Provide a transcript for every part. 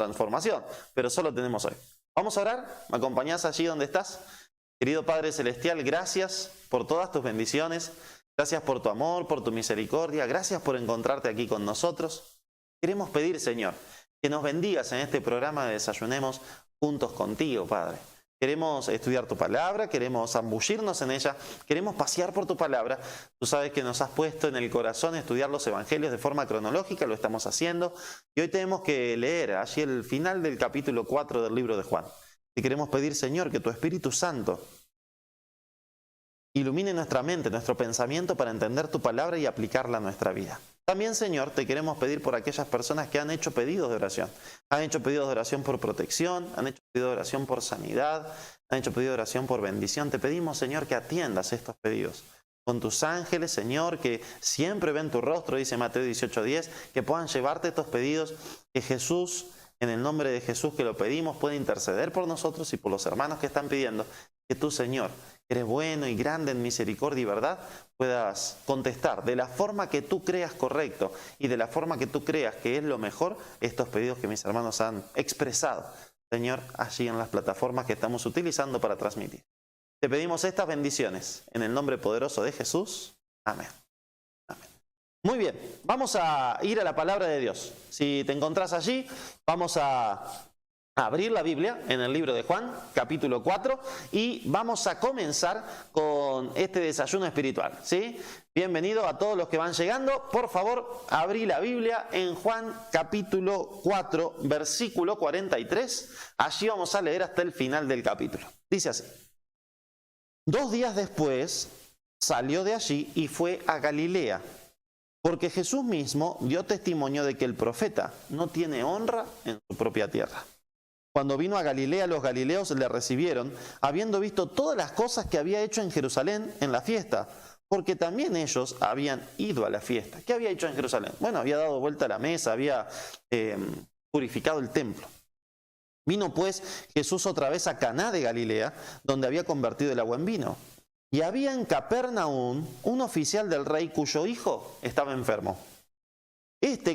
transformación, pero solo tenemos hoy. Vamos a orar, ¿me acompañás allí donde estás? Querido Padre Celestial, gracias por todas tus bendiciones, gracias por tu amor, por tu misericordia, gracias por encontrarte aquí con nosotros. Queremos pedir, Señor, que nos bendigas en este programa de Desayunemos juntos contigo, Padre. Queremos estudiar tu palabra, queremos zambullirnos en ella, queremos pasear por tu palabra. Tú sabes que nos has puesto en el corazón estudiar los evangelios de forma cronológica, lo estamos haciendo. Y hoy tenemos que leer allí el final del capítulo 4 del libro de Juan. Y queremos pedir, Señor, que tu Espíritu Santo ilumine nuestra mente, nuestro pensamiento para entender tu palabra y aplicarla a nuestra vida. También, Señor, te queremos pedir por aquellas personas que han hecho pedidos de oración. Han hecho pedidos de oración por protección, han hecho pedidos de oración por sanidad, han hecho pedidos de oración por bendición. Te pedimos, Señor, que atiendas estos pedidos. Con tus ángeles, Señor, que siempre ven tu rostro, dice Mateo 18:10, que puedan llevarte estos pedidos, que Jesús, en el nombre de Jesús que lo pedimos, pueda interceder por nosotros y por los hermanos que están pidiendo, que tú, Señor, que eres bueno y grande en misericordia y verdad, puedas contestar de la forma que tú creas correcto y de la forma que tú creas que es lo mejor estos pedidos que mis hermanos han expresado, Señor, allí en las plataformas que estamos utilizando para transmitir. Te pedimos estas bendiciones en el nombre poderoso de Jesús. Amén. Amén. Muy bien, vamos a ir a la palabra de Dios. Si te encontrás allí, vamos a abrir la Biblia en el libro de Juan, capítulo 4, y vamos a comenzar con este desayuno espiritual, ¿sí? Bienvenido a todos los que van llegando. Por favor, abrí la Biblia en Juan, capítulo 4, versículo 43. Allí vamos a leer hasta el final del capítulo. Dice así: 2 días después salió de allí y fue a Galilea, porque Jesús mismo dio testimonio de que el profeta no tiene honra en su propia tierra. Cuando vino a Galilea, los galileos le recibieron, habiendo visto todas las cosas que había hecho en Jerusalén en la fiesta, porque también ellos habían ido a la fiesta. ¿Qué había hecho en Jerusalén? Bueno, había dado vuelta a la mesa, había purificado el templo. Vino pues Jesús otra vez a Caná de Galilea, donde había convertido el agua en vino. Y había en Capernaum un oficial del rey cuyo hijo estaba enfermo.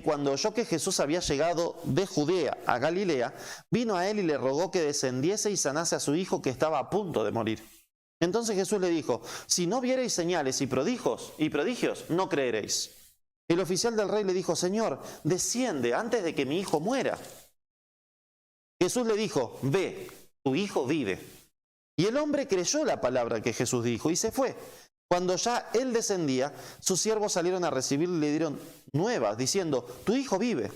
Cuando oyó que Jesús había llegado de Judea a Galilea, vino a él y le rogó que descendiese y sanase a su hijo que estaba a punto de morir. Entonces Jesús le dijo: si no viereis señales y prodigios, no creeréis. El oficial del rey le dijo: Señor, desciende antes de que mi hijo muera. Jesús le dijo: ve, tu hijo vive. Y el hombre creyó la palabra que Jesús dijo y se fue. Cuando ya él descendía, sus siervos salieron a recibirle y le dieron nuevas, diciendo: tu hijo vive.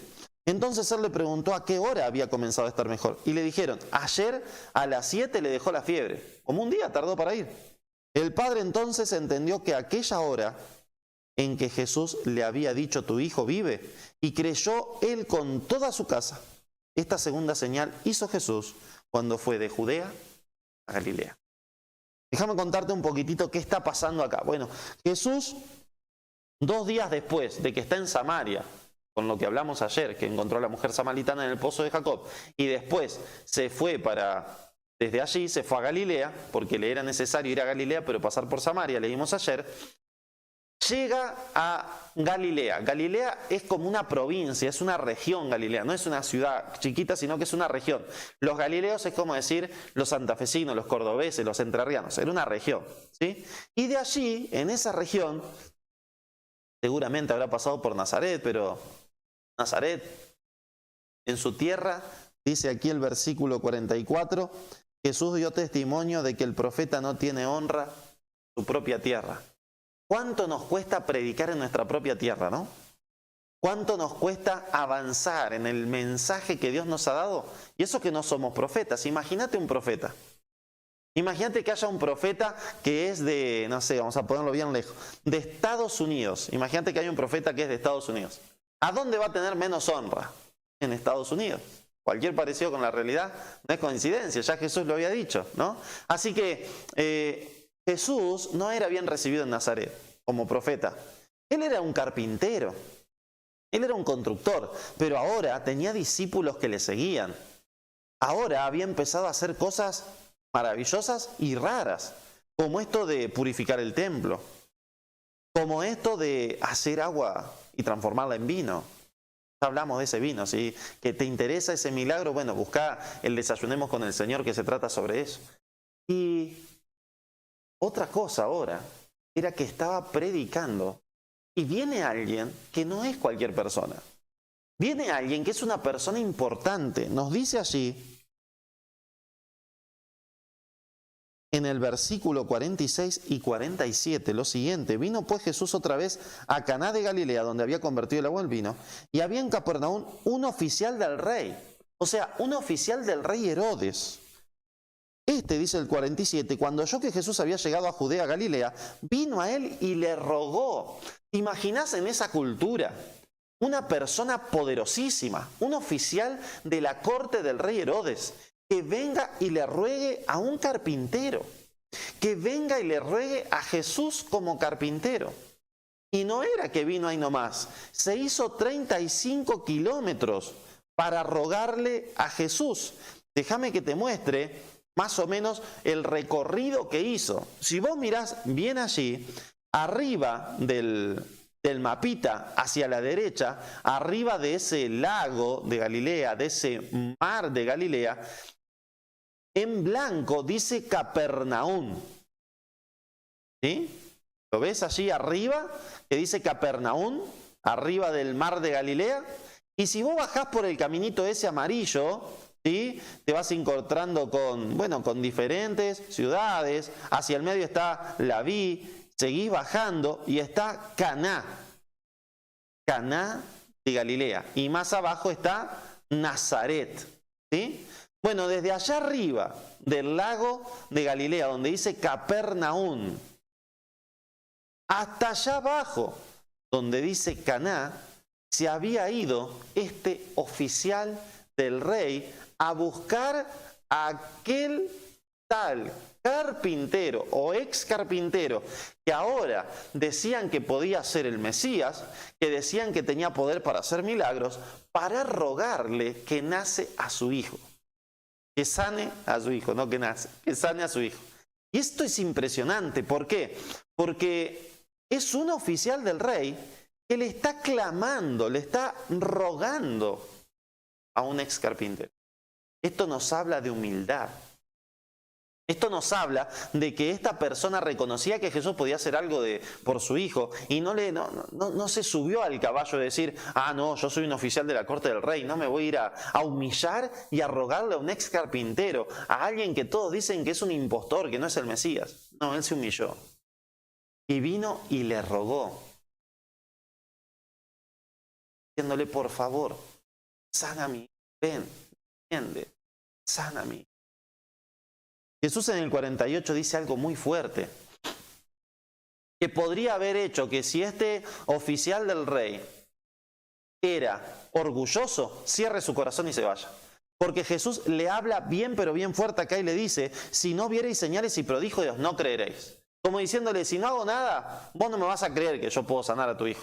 Entonces él le preguntó a qué hora había comenzado a estar mejor. Y le dijeron: ayer a las 7 le dejó la fiebre. Como un día tardó para ir. El padre entonces entendió que aquella hora en que Jesús le había dicho: tu hijo vive, y creyó él con toda su casa. Esta segunda señal hizo Jesús cuando fue de Judea a Galilea. Déjame contarte un poquitito qué está pasando acá. Bueno, Jesús, 2 días después de que está en Samaria, con lo que hablamos ayer, que encontró a la mujer samaritana en el pozo de Jacob, y después desde allí se fue a Galilea, porque le era necesario ir a Galilea, pero pasar por Samaria, leímos ayer, llega a Galilea. Galilea es como una provincia, es una región Galilea, no es una ciudad chiquita, sino que es una región. Los galileos es como decir los santafesinos, los cordobeses, los entrerrianos, era una región, ¿sí? Y de allí, en esa región, seguramente habrá pasado por Nazaret, pero Nazaret, en su tierra, dice aquí el versículo 44, Jesús dio testimonio de que el profeta no tiene honra en su propia tierra. ¿Cuánto nos cuesta predicar en nuestra propia tierra, no? ¿Cuánto nos cuesta avanzar en el mensaje que Dios nos ha dado? Y eso que no somos profetas. Imagínate un profeta. Imagínate que haya un profeta que es de, no sé, vamos a ponerlo bien lejos, de Estados Unidos. Imagínate que hay un profeta que es de Estados Unidos. ¿A dónde va a tener menos honra? En Estados Unidos. Cualquier parecido con la realidad no es coincidencia, ya Jesús lo había dicho, ¿no? Así que Jesús no era bien recibido en Nazaret como profeta. Él era un carpintero, él era un constructor, pero ahora tenía discípulos que le seguían. Ahora había empezado a hacer cosas maravillosas y raras, como esto de purificar el templo, como esto de hacer agua y transformarla en vino, Hablamos de ese vino, si que te interesa ese milagro, bueno, busca el Desayunemos con el Señor, que se trata sobre eso. Y otra cosa ahora era que estaba predicando y viene alguien que no es cualquier persona. Viene alguien que es una persona importante. Nos dice allí, en el versículo 46 y 47, lo siguiente: vino pues Jesús otra vez a Caná de Galilea, donde había convertido el agua en vino, y había en Capernaum un oficial del rey, o sea, un oficial del rey Herodes. Dice el 47, cuando oyó que Jesús había llegado a Judea, Galilea, vino a él y le rogó. ¿Te imaginás en esa cultura? Una persona poderosísima, un oficial de la corte del rey Herodes, que venga y le ruegue a un carpintero, que venga y le ruegue a Jesús como carpintero. Y no era que vino ahí nomás, se hizo 35 kilómetros para rogarle a Jesús. Déjame que te muestre más o menos el recorrido que hizo. Si vos mirás bien allí, arriba del mapita, hacia la derecha, arriba de ese lago de Galilea, de ese mar de Galilea, en blanco dice Capernaum. ¿Sí? ¿Lo ves allí arriba? Que dice Capernaum, arriba del mar de Galilea. Y si vos bajás por el caminito ese amarillo, ¿sí?, te vas encontrando con diferentes ciudades. Hacia el medio está Laví, seguís bajando y está Caná. Caná de Galilea. Y más abajo está Nazaret. ¿Sí? Bueno, desde allá arriba del lago de Galilea, donde dice Capernaum, hasta allá abajo, donde dice Caná, se había ido este oficial del rey a buscar a aquel tal carpintero o ex carpintero que ahora decían que podía ser el Mesías, que decían que tenía poder para hacer milagros, para rogarle que nace a su hijo. Que sane a su hijo, no que nace, que sane a su hijo. Y esto es impresionante. ¿Por qué? Porque es un oficial del rey que le está clamando, le está rogando a un ex carpintero. Esto nos habla de humildad. Esto nos habla de que esta persona reconocía que Jesús podía hacer algo por su hijo y no se subió al caballo de decir, no, yo soy un oficial de la corte del rey, no me voy a ir a humillar y a rogarle a un ex carpintero, a alguien que todos dicen que es un impostor, que no es el Mesías. No, él se humilló. Y vino y le rogó, diciéndole, por favor, sana a mí, ven, entiende, sana a mí. Jesús en el 48 dice algo muy fuerte, que podría haber hecho que si este oficial del rey era orgulloso, cierre su corazón y se vaya. Porque Jesús le habla bien, pero bien fuerte acá y le dice, si no viereis señales y prodigios, no creeréis. Como diciéndole, si no hago nada, vos no me vas a creer que yo puedo sanar a tu hijo.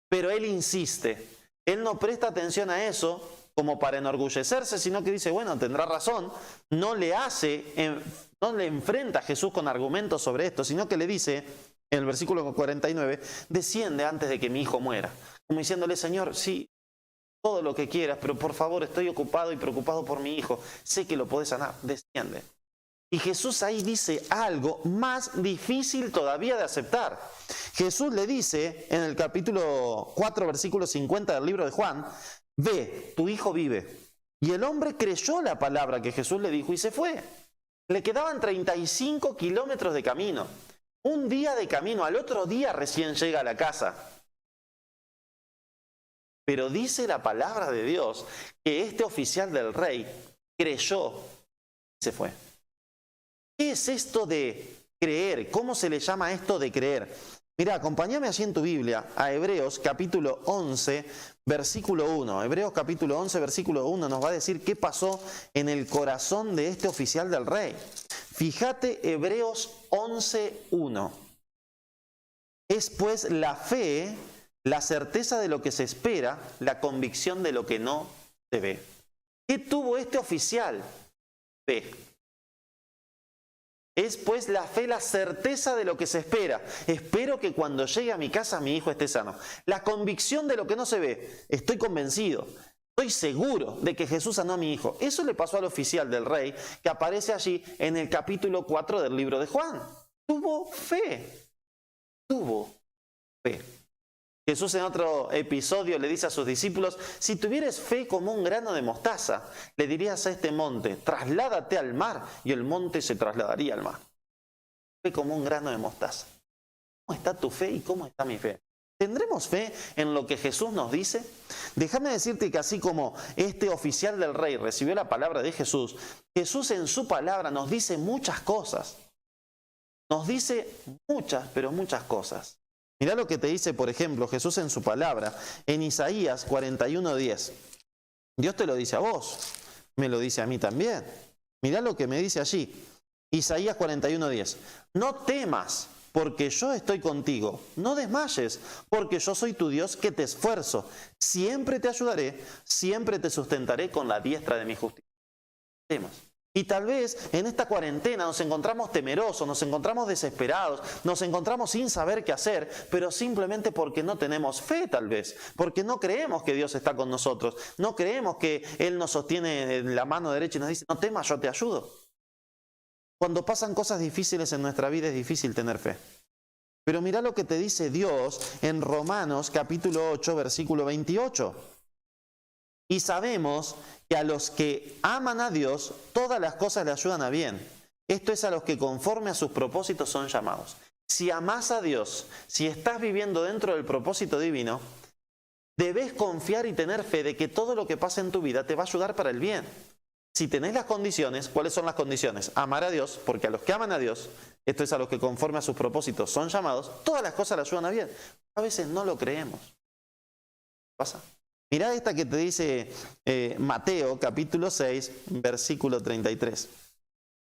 Pero él insiste, él no presta atención a eso como para enorgullecerse, sino que dice, bueno, tendrá razón, no le enfrenta a Jesús con argumentos sobre esto, sino que le dice, en el versículo 49, desciende antes de que mi hijo muera. Como diciéndole, Señor, sí, todo lo que quieras, pero por favor estoy ocupado y preocupado por mi hijo, sé que lo podés sanar, desciende. Y Jesús ahí dice algo más difícil todavía de aceptar. Jesús le dice en el capítulo 4, versículo 50 del libro de Juan, ve, tu hijo vive. Y el hombre creyó la palabra que Jesús le dijo y se fue. Le quedaban 35 kilómetros de camino. Un día de camino, al otro día recién llega a la casa. Pero dice la palabra de Dios que este oficial del rey creyó y se fue. ¿Qué es esto de creer? ¿Cómo se le llama esto de creer? Mira, acompáñame allí en tu Biblia a Hebreos capítulo 11, versículo 1. Hebreos capítulo 11, versículo 1 nos va a decir qué pasó en el corazón de este oficial del rey. Fíjate, Hebreos 11, 1. Es pues la fe, la certeza de lo que se espera, la convicción de lo que no se ve. ¿Qué tuvo este oficial? Fe. Es pues la fe la certeza de lo que se espera. Espero que cuando llegue a mi casa mi hijo esté sano. La convicción de lo que no se ve. Estoy convencido, estoy seguro de que Jesús sanó a mi hijo. Eso le pasó al oficial del rey que aparece allí en el capítulo 4 del libro de Juan. Tuvo fe. Tuvo fe. Jesús en otro episodio le dice a sus discípulos, si tuvieres fe como un grano de mostaza, le dirías a este monte, trasládate al mar, y el monte se trasladaría al mar. Fe como un grano de mostaza. ¿Cómo está tu fe y cómo está mi fe? ¿Tendremos fe en lo que Jesús nos dice? Déjame decirte que así como este oficial del rey recibió la palabra de Jesús, Jesús en su palabra nos dice muchas cosas. Nos dice muchas, pero muchas cosas. Mirá lo que te dice, por ejemplo, Jesús en su palabra, en Isaías 41:10. Dios te lo dice a vos, me lo dice a mí también. Mirá lo que me dice allí, Isaías 41:10. No temas, porque yo estoy contigo. No desmayes, porque yo soy tu Dios que te esfuerzo. Siempre te ayudaré, siempre te sustentaré con la diestra de mi justicia. No temas. Y tal vez en esta cuarentena nos encontramos temerosos, nos encontramos desesperados, nos encontramos sin saber qué hacer, pero simplemente porque no tenemos fe tal vez, porque no creemos que Dios está con nosotros, no creemos que Él nos sostiene en la mano derecha y nos dice, no temas, yo te ayudo. Cuando pasan cosas difíciles en nuestra vida es difícil tener fe. Pero mira lo que te dice Dios en Romanos capítulo 8, versículo 28. Y sabemos que a los que aman a Dios, todas las cosas le ayudan a bien. Esto es a los que conforme a sus propósitos son llamados. Si amás a Dios, si estás viviendo dentro del propósito divino, debes confiar y tener fe de que todo lo que pasa en tu vida te va a ayudar para el bien. Si tenés las condiciones, ¿cuáles son las condiciones? Amar a Dios, porque a los que aman a Dios, esto es a los que conforme a sus propósitos son llamados, todas las cosas le ayudan a bien. A veces no lo creemos. ¿Qué pasa? Mirá esta que te dice Mateo capítulo 6, versículo 33.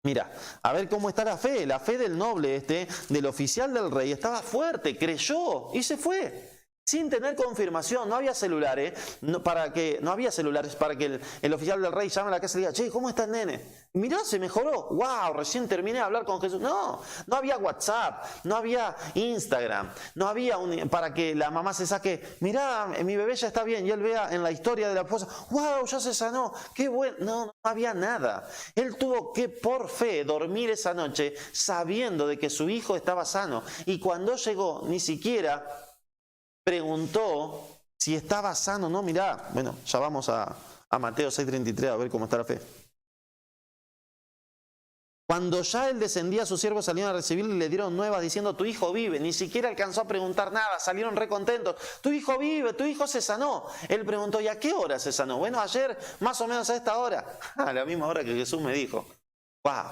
Mira, a ver cómo está la fe del noble del oficial del rey, estaba fuerte, creyó y se fue. Sin tener confirmación, no había celulares, para que el oficial del rey llame a la casa y diga, che, ¿cómo está el nene? Mirá, se mejoró, wow, recién terminé de hablar con Jesús. No había WhatsApp, no había Instagram, no había para que la mamá se saque, mirá, mi bebé ya está bien, y él vea en la historia de la esposa, wow, ya se sanó, qué bueno. No había nada. Él tuvo que por fe dormir esa noche sabiendo de que su hijo estaba sano, y cuando llegó ni siquiera preguntó si estaba sano. No, mirá, bueno, ya vamos a Mateo 6:33 a ver cómo está la fe. Cuando ya él descendía, sus siervos salieron a recibirle y le dieron nuevas diciendo, tu hijo vive. Ni siquiera alcanzó a preguntar nada, salieron recontentos. Tu hijo vive, tu hijo se sanó. Él preguntó, ¿y a qué hora se sanó? Bueno, ayer más o menos a esta hora. A la misma hora que Jesús me dijo. ¡Wow!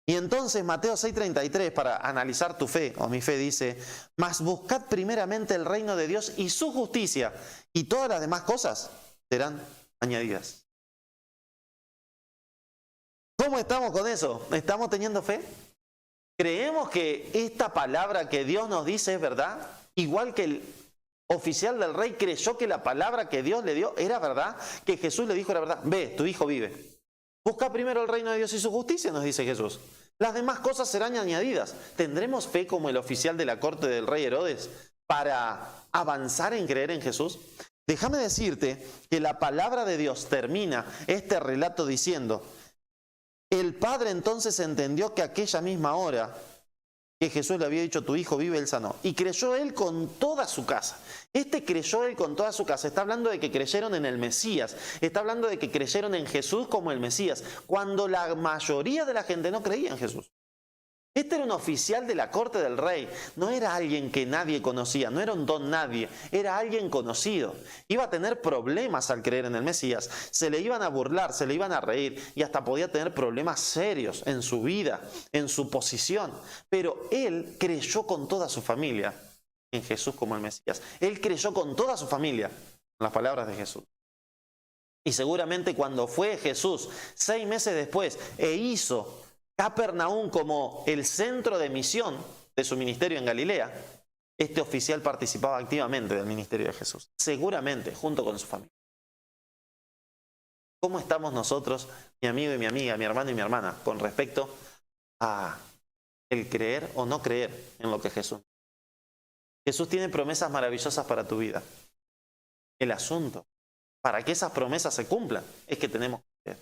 Y entonces Mateo 6:33, para analizar tu fe o mi fe, dice, mas buscad primeramente el reino de Dios y su justicia, y todas las demás cosas serán añadidas. ¿Cómo estamos con eso? ¿Estamos teniendo fe? ¿Creemos que esta palabra que Dios nos dice es verdad? Igual que el oficial del rey creyó que la palabra que Dios le dio era verdad, que Jesús le dijo era verdad. Ve, tu hijo vive. Busca primero el reino de Dios y su justicia, nos dice Jesús. Las demás cosas serán añadidas. ¿Tendremos fe como el oficial de la corte del rey Herodes para avanzar en creer en Jesús? Déjame decirte que la palabra de Dios termina este relato diciendo, el padre entonces entendió que aquella misma hora que Jesús le había dicho, tu hijo vive, él sanó. Y creyó él con toda su casa. Creyó él con toda su casa. Está hablando de que creyeron en el Mesías. Está hablando de que creyeron en Jesús como el Mesías. Cuando la mayoría de la gente no creía en Jesús. Era un oficial de la corte del rey. No era alguien que nadie conocía. No era un don nadie. Era alguien conocido. Iba a tener problemas al creer en el Mesías. Se le iban a burlar, se le iban a reír. Y hasta podía tener problemas serios en su vida, en su posición. Pero él creyó con toda su familia en Jesús como el Mesías. Él creyó con toda su familia en las palabras de Jesús. Y seguramente cuando fue Jesús 6 meses después hizo Capernaum como el centro de misión de su ministerio en Galilea, este oficial participaba activamente del ministerio de Jesús, seguramente junto con su familia. ¿Cómo estamos nosotros, mi amigo y mi amiga, mi hermano y mi hermana, con respecto a el creer o no creer en lo que Jesús. Jesús tiene promesas maravillosas para tu vida. El asunto, para que esas promesas se cumplan, es que tenemos que creer.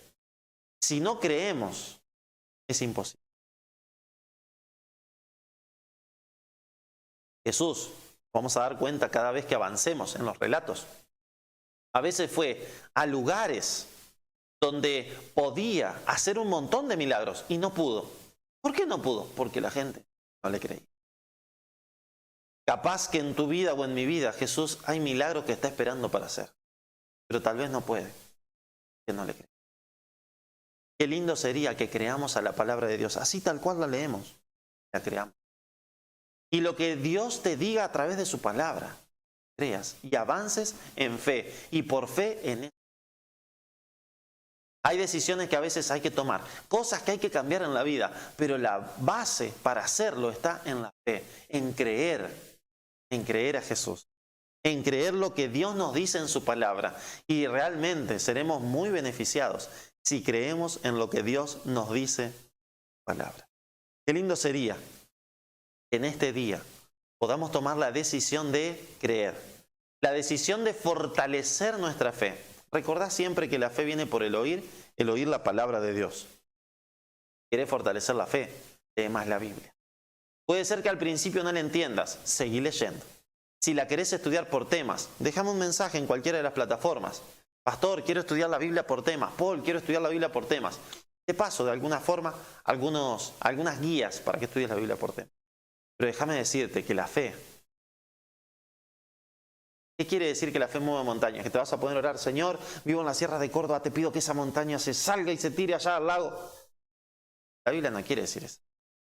Si no creemos, es imposible. Jesús, vamos a dar cuenta cada vez que avancemos en los relatos, a veces fue a lugares donde podía hacer un montón de milagros y no pudo. ¿Por qué no pudo? Porque la gente no le creía. Capaz que en tu vida o en mi vida, Jesús, hay milagros que está esperando para hacer, pero tal vez no puede, que no le cree. Qué lindo sería que creamos a la palabra de Dios, así tal cual la leemos, la creamos. Y lo que Dios te diga a través de su palabra, creas y avances en fe y por fe en Él. Hay decisiones que a veces hay que tomar, cosas que hay que cambiar en la vida, pero la base para hacerlo está en la fe, en creer a Jesús, en creer lo que Dios nos dice en su palabra. Y realmente seremos muy beneficiados si creemos en lo que Dios nos dice en su palabra. Qué lindo sería que en este día podamos tomar la decisión de creer, la decisión de fortalecer nuestra fe. Recordá siempre que la fe viene por el oír la palabra de Dios. ¿Querés fortalecer la fe? Lee más la Biblia. Puede ser que al principio no la entiendas, seguí leyendo. Si la querés estudiar por temas, déjame un mensaje en cualquiera de las plataformas. Pastor, quiero estudiar la Biblia por temas. Paul, quiero estudiar la Biblia por temas. Te paso de alguna forma algunas guías para que estudies la Biblia por temas. Pero déjame decirte que la fe, ¿qué quiere decir que la fe mueve montañas? Que te vas a poder orar, Señor, vivo en las sierras de Córdoba, te pido que esa montaña se salga y se tire allá al lago. La Biblia no quiere decir eso.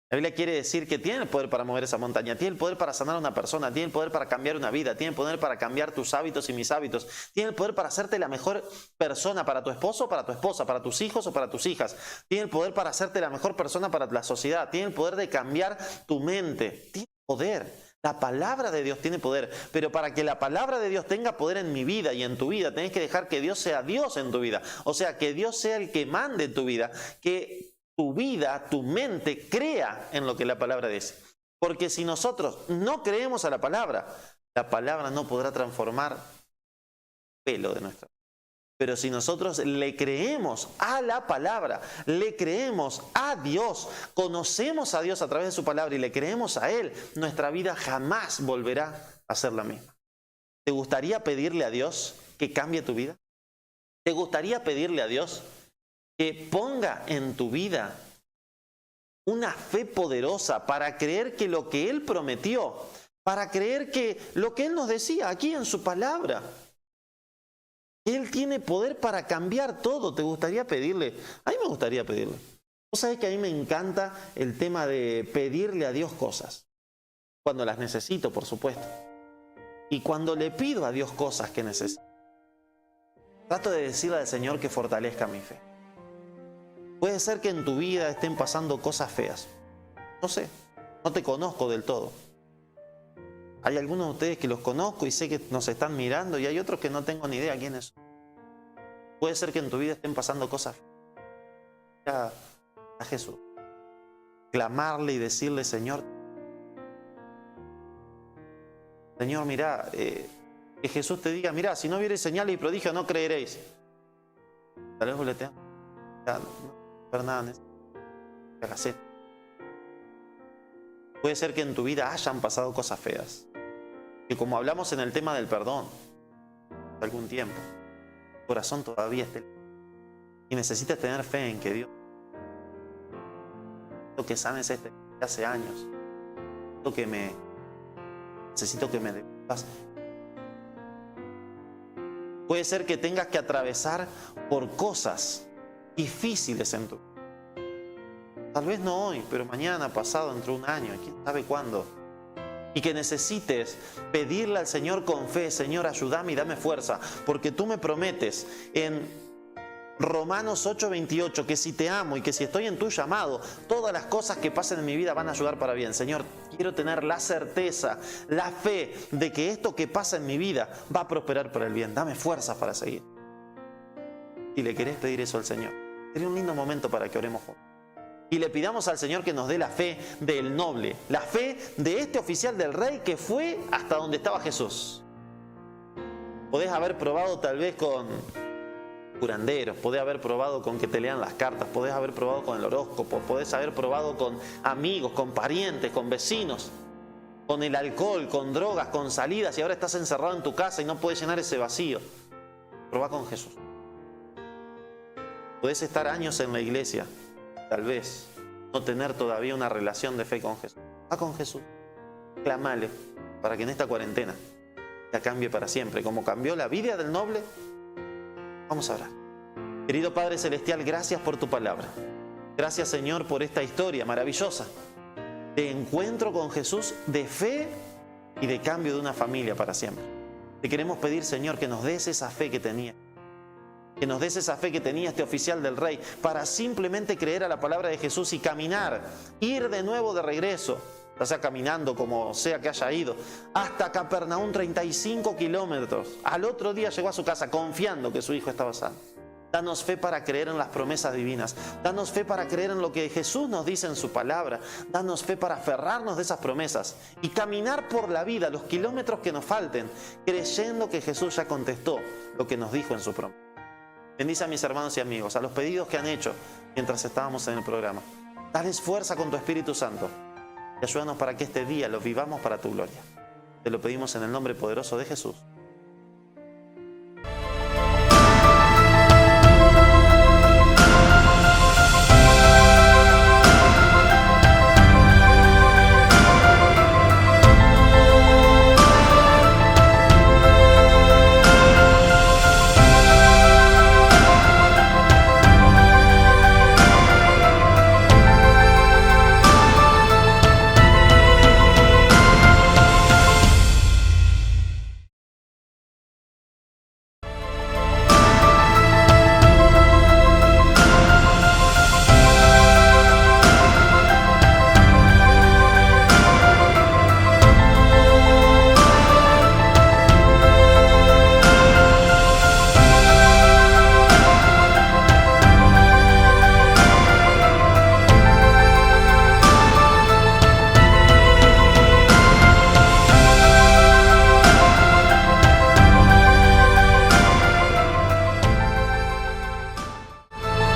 La Biblia quiere decir que tiene el poder para mover esa montaña, tiene el poder para sanar a una persona, tiene el poder para cambiar una vida, tiene el poder para cambiar tus hábitos y mis hábitos, tiene el poder para hacerte la mejor persona para tu esposo o para tu esposa, para tus hijos o para tus hijas, tiene el poder para hacerte la mejor persona para la sociedad, tiene el poder de cambiar tu mente, tiene poder. La palabra de Dios tiene poder, pero para que la palabra de Dios tenga poder en mi vida y en tu vida, tenés que dejar que Dios sea Dios en tu vida. O sea, que Dios sea el que mande en tu vida, que tu vida, tu mente crea en lo que la palabra dice. Porque si nosotros no creemos a la palabra no podrá transformar el pelo de nuestra vida. Pero si nosotros le creemos a la palabra, le creemos a Dios, conocemos a Dios a través de su palabra y le creemos a Él, nuestra vida jamás volverá a ser la misma. ¿Te gustaría pedirle a Dios que cambie tu vida? ¿Te gustaría pedirle a Dios que ponga en tu vida una fe poderosa para creer que lo que Él prometió, para creer que lo que Él nos decía aquí en su palabra, Él tiene poder para cambiar todo? ¿Te gustaría pedirle? A mí me gustaría pedirle. Vos sabés que a mí me encanta el tema de pedirle a Dios cosas. Cuando las necesito, por supuesto. Y cuando le pido a Dios cosas que necesito, trato de decirle al Señor que fortalezca mi fe. Puede ser que en tu vida estén pasando cosas feas. No sé, no te conozco del todo. Hay algunos de ustedes que los conozco y sé que nos están mirando y hay otros que no tengo ni idea quiénes son. Puede ser que en tu vida estén pasando cosas feas. A Jesús. Clamarle y decirle, Señor, mirá, que Jesús te diga, mirá, si no viereis señales y prodigios no creeréis. Tal vez vos le tengas. Fernández, puede ser que en tu vida hayan pasado cosas feas. Que como hablamos en el tema del perdón, de algún tiempo, tu corazón todavía esté. Y necesitas tener fe en que Dios, lo que sanes hace años, necesito que me devuelvas. Puede ser que tengas que atravesar por cosas difíciles en tu vida. Tal vez no hoy, pero mañana, pasado, dentro de un año, quién sabe cuándo. Y que necesites pedirle al Señor con fe, Señor, ayúdame y dame fuerza, porque tú me prometes en Romanos 8:28 que si te amo y que si estoy en tu llamado, todas las cosas que pasen en mi vida van a ayudar para bien. Señor, quiero tener la certeza, la fe de que esto que pasa en mi vida va a prosperar para el bien. Dame fuerzas para seguir. Si le querés pedir eso al Señor, sería un lindo momento para que oremos juntos. Y le pidamos al Señor que nos dé la fe del noble, la fe de este oficial del rey que fue hasta donde estaba Jesús. Podés haber probado tal vez con curanderos, podés haber probado con que te lean las cartas, podés haber probado con el horóscopo, podés haber probado con amigos, con parientes, con vecinos, con el alcohol, con drogas, con salidas, y ahora estás encerrado en tu casa y no puedes llenar ese vacío. Probá con Jesús. Podés estar años en la iglesia, tal vez no tener todavía una relación de fe con Jesús. Va con Jesús. Clamale para que en esta cuarentena la cambie para siempre. Como cambió la vida del noble, vamos a orar. Querido Padre Celestial, gracias por tu palabra. Gracias, Señor, por esta historia maravillosa de encuentro con Jesús, de fe y de cambio de una familia para siempre. Te queremos pedir, Señor, que nos des esa fe que tenía. Que nos des esa fe que tenía este oficial del rey para simplemente creer a la palabra de Jesús y caminar, ir de nuevo de regreso, ya sea caminando como sea que haya ido, hasta Capernaum, 35 kilómetros. Al otro día llegó a su casa confiando que su hijo estaba sano. Danos fe para creer en las promesas divinas. Danos fe para creer en lo que Jesús nos dice en su palabra. Danos fe para aferrarnos de esas promesas y caminar por la vida los kilómetros que nos falten, creyendo que Jesús ya contestó lo que nos dijo en su promesa. Bendice a mis hermanos y amigos, a los pedidos que han hecho mientras estábamos en el programa. Dales fuerza con tu Espíritu Santo y ayúdanos para que este día lo vivamos para tu gloria. Te lo pedimos en el nombre poderoso de Jesús.